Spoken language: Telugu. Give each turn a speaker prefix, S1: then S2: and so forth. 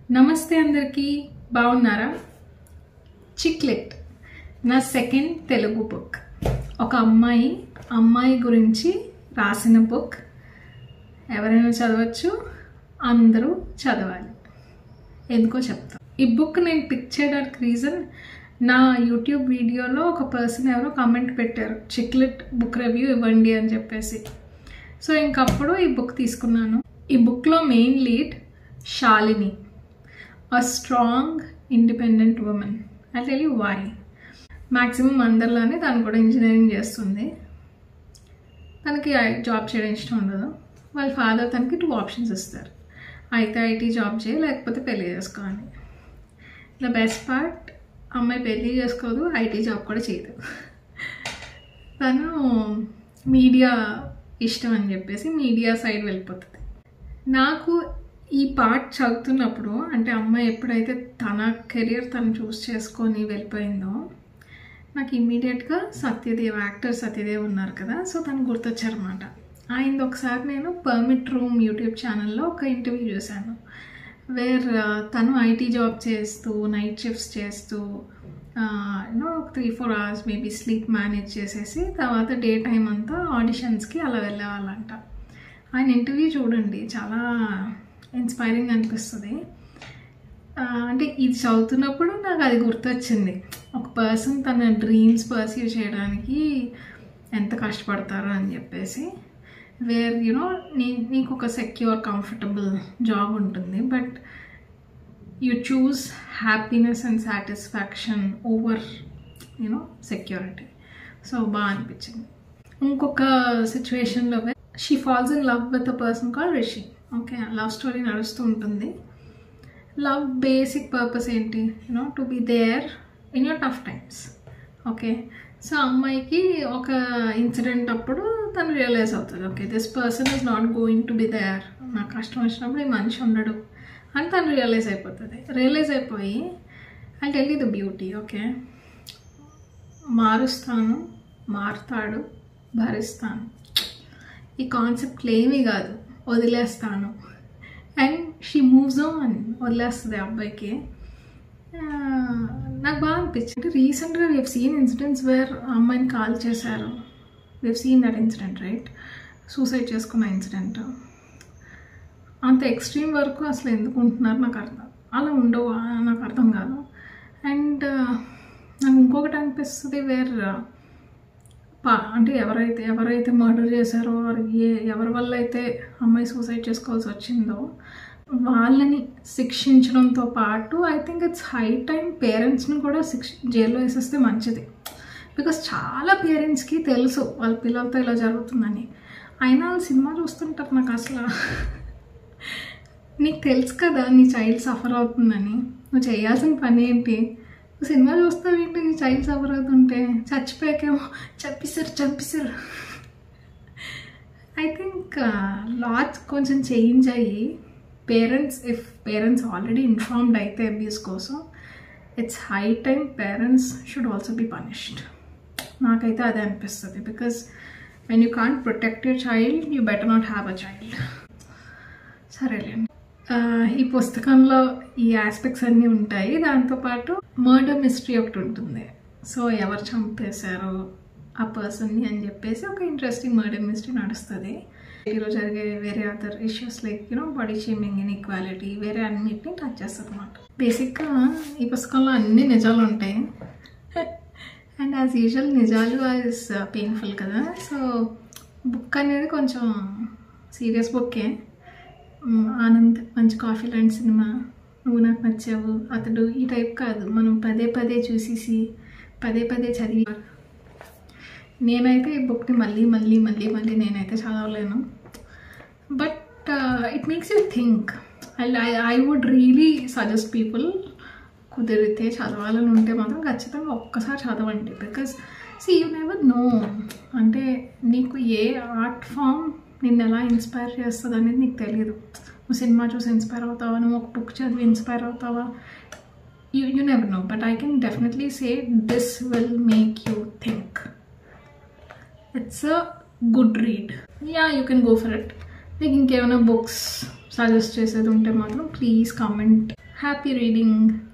S1: నమస్తే అందరికీ బాగున్నారా? చిక్లెట్ నా సెకండ్ తెలుగు బుక్. ఒక అమ్మాయి గురించి రాసిన బుక్. ఎవరైనా చదవచ్చు, అందరూ చదవాలి. ఎందుకో చెప్తా. ఈ బుక్ నేను పిక్ చేయడానికి రీజన్, నా యూట్యూబ్ వీడియోలో ఒక పర్సన్ ఎవరో కామెంట్ పెట్టారు, చిక్లెట్ బుక్ రివ్యూ ఇవ్వండి అని చెప్పేసి. సో ఇంకప్పుడు ఈ బుక్ తీసుకున్నాను. ఈ బుక్లో main lead Shalini, a strong independent woman. I'll tell you why. Maximum అందరిలానే తను కూడా ఇంజనీరింగ్ చేస్తుంది. తనకి జాబ్ చేయడం ఇష్టం ఉండదు. వాళ్ళ ఫాదర్ తనకి 2 ఆప్షన్స్ ఇస్తారు, అయితే ఐటీ జాబ్ చేయి, లేకపోతే పెళ్లి చేసుకోవాలి. ద బెస్ట్ పార్ట్, అమ్మాయి పెళ్లి చేసుకోదు, ఐటీ జాబ్ కూడా చేయదు. తను మీడియా ఇష్టం అని చెప్పేసి మీడియా సైడ్ వెళ్ళిపోతుంది. నాకు ఈ పార్ట్ చదువుతున్నప్పుడు, అంటే అమ్మాయి ఎప్పుడైతే తన కెరియర్ తను చూస్ చేసుకొని వెళ్ళిపోయిందో, నాకు ఇమ్మీడియట్గా యాక్టర్ సత్యదేవ్ ఉన్నారు కదా, సో తను గుర్తొచ్చారన్నమాట. ఆయనది ఒకసారి నేను పర్మిట్ రూమ్ యూట్యూబ్ ఛానల్లో ఒక ఇంటర్వ్యూ చూశాను, వేర్ తను ఐటీ జాబ్ చేస్తూ నైట్ షిఫ్ట్స్ చేస్తూ 3-4 అవర్స్ మేబీ స్లీప్ మేనేజ్ చేసేసి తర్వాత డే టైం అంతా ఆడిషన్స్కి అలా వెళ్ళేవాళ్ళంట. ఆయన ఇంటర్వ్యూ చూడండి, చాలా ఇన్స్పైరింగ్ అనిపిస్తుంది. అంటే ఇది చదువుతున్నప్పుడు నాకు అది గుర్తొచ్చింది. ఒక పర్సన్ తన డ్రీమ్స్ పర్సీవ్ చేయడానికి ఎంత కష్టపడతారో అని చెప్పేసి. వేర్ నీకు ఒక సెక్యూర్ కంఫర్టబుల్ జాబ్ ఉంటుంది, but you choose happiness and satisfaction over security. So బాగా అనిపించింది. ఇంకొక సిచ్యువేషన్లో she falls in love with a person called Rishi. Okay, love story నడుస్తూ ఉంటుంది. లవ్ బేసిక్ పర్పస్ ఏంటి, to be there in your tough times. Okay, so అమ్మాయికి ఒక ఇన్సిడెంట్ అప్పుడు తను రియలైజ్ అవుతుంది, okay this person is not going to be there, నాకు కష్టం వచ్చినప్పుడు ఈ మనిషి ఉండడు అని తను రియలైజ్ అయిపోతుంది. రియలైజ్ అయిపోయి I tell you the beauty. Okay, మారుతాడు, భరిస్తాను, ఈ కాన్సెప్ట్లు ఏమీ కాదు, వదిలేస్తాను. అండ్ షీ మూవ్స్ ఆన్, వదిలేస్తుంది అబ్బాయికి. నాకు బాగా అనిపించింది. రీసెంట్గా we have seen incidents wear అమ్మాయిని కాల్ చేశారు. We have seen that incident, right? Suicide చేసుకున్న ఇన్సిడెంట్. అంత ఎక్స్ట్రీమ్ వరకు అసలు ఎందుకు ఉంటున్నారు నాకు అలా ఉండవు, నాకు అర్థం కాదు. అండ్ నాకు ఇంకొకటి అనిపిస్తుంది, వేర్ అంటే ఎవరైతే మర్డర్ చేశారో, ఎవరి వల్ల అయితే అమ్మాయి సూసైడ్ చేసుకోవాల్సి వచ్చిందో వాళ్ళని శిక్షించడంతో పాటు I think it's high time పేరెంట్స్ని కూడా జైల్లో వేసేస్తే మంచిది. బికాస్ చాలా పేరెంట్స్కి తెలుసు వాళ్ళ పిల్లలతో ఇలా జరుగుతుందని, అయినా వాళ్ళు సినిమా చూస్తుంటారు. నాకు అసలు నీకు తెలుసు కదా నీ చైల్డ్ సఫర్ అవుతుందని, నువ్వు చేయాల్సిన పని ఏంటి? సినిమా చూస్తావు ఏంటి? నీ చైల్డ్ సఫర్ అవుతుంటే చచ్చిపోయాకేమో చంపిస్తారు. ఐ థింక్ లాస్ కొంచెం చేంజ్ అయ్యి పేరెంట్స్ ఆల్రెడీ ఇన్ఫార్మ్డ్ అయితే అబ్యూస్ కోసం, it's high time parents should also be punished. నాకైతే అదే అనిపిస్తుంది. Because when you can't protect your child, you better not have a child. సరేలేండి, ఈ పుస్తకంలో ఈ ఆస్పెక్ట్స్ అన్నీ ఉంటాయి. దాంతోపాటు మర్డర్ మిస్టరీ ఒకటి ఉంటుంది. సో ఎవరు చంపేశారో ఆ పర్సన్ని అని చెప్పేసి ఒక ఇంట్రెస్టింగ్ మర్డర్ మిస్టరీ నడుస్తుంది. ఈరోజు జరిగే వేరే other issues like body shaming, inequality, వేరే అన్నిటిని టచ్ చేస్తుంది అన్నమాట. బేసిక్గా ఈ పుస్తకంలో అన్ని నిజాలు ఉంటాయి. అండ్ యాజ్ యూజువల్ నిజాలు ఇస్ పెయిన్ఫుల్ కదా. సో బుక్ అనేది కొంచెం సీరియస్ బుక్కే. ఆనంద్ మంచి కాఫీ లాంటి సినిమా, నువ్వు నాకు నచ్చావు, అతడు, ఈ టైప్ కాదు. మనం పదే చూసేసి పదే చదివి. నేనైతే ఈ బుక్ని మళ్ళీ నేనైతే చదవలేను. But it makes you think. I would really suggest people, కుదిరితే చదవాలని ఉంటే మాత్రం ఖచ్చితంగా ఒక్కసారి చదవండి. బికాస్ యూ నెవర్ నో, అంటే నీకు ఏ ఆర్ట్ ఫామ్ నిన్ను ఎలా ఇన్స్పైర్ చేస్తుంది అనేది నీకు తెలియదు. నువ్వు సినిమా చూసి ఇన్స్పైర్ అవుతావా, నువ్వు ఒక బుక్ చదివి ఇన్స్పైర్ అవుతావా, you never know. But I can definitely say this will make you think. It's a good read. You can go for it. మీకు ఇంకేమైనా బుక్స్ సజెస్ట్ చేసేది ఉంటే మాత్రం ప్లీజ్ కామెంట్. Happy reading.